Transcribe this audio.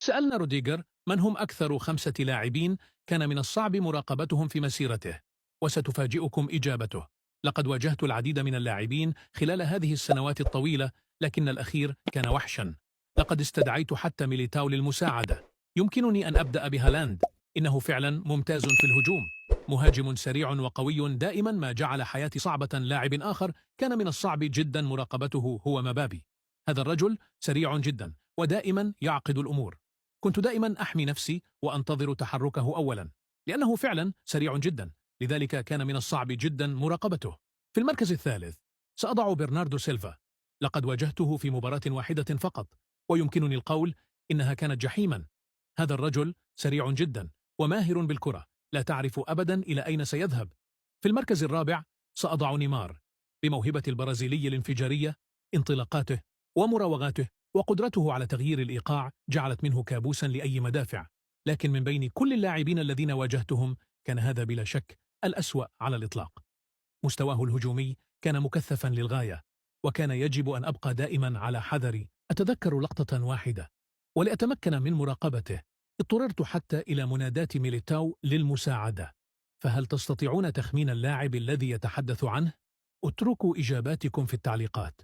سألنا روديجر من هم أكثر 5 لاعبين كان من الصعب مراقبتهم في مسيرته، وستفاجئكم إجابته. لقد واجهت العديد من اللاعبين خلال هذه السنوات الطويلة، لكن الأخير كان وحشا. لقد استدعيت حتى ميليتاو للمساعدة. يمكنني أن أبدأ بهالاند. إنه فعلا ممتاز في الهجوم، مهاجم سريع وقوي دائما ما جعل حياتي صعبة. لاعب آخر كان من الصعب جدا مراقبته هو مبابي. هذا الرجل سريع جدا ودائما يعقد الأمور. كنت دائما أحمي نفسي وأنتظر تحركه أولا، لأنه فعلا سريع جدا، لذلك كان من الصعب جدا مراقبته. في المركز الثالث سأضع برناردو سيلفا. لقد واجهته في مباراة واحدة فقط، ويمكنني القول إنها كانت جحيما. هذا الرجل سريع جدا وماهر بالكرة، لا تعرف أبدا إلى أين سيذهب. في المركز الرابع سأضع نيمار، بموهبة البرازيلي الانفجارية، انطلاقاته ومراوغاته وقدرته على تغيير الإيقاع جعلت منه كابوسا لأي مدافع. لكن من بين كل اللاعبين الذين واجهتهم كان هذا بلا شك الأسوأ على الإطلاق. مستواه الهجومي كان مكثفا للغاية، وكان يجب أن أبقى دائما على حذري. أتذكر لقطة واحدة، ولأتمكن من مراقبته اضطررت حتى إلى مناداة ميليتاو للمساعدة. فهل تستطيعون تخمين اللاعب الذي يتحدث عنه؟ اتركوا إجاباتكم في التعليقات.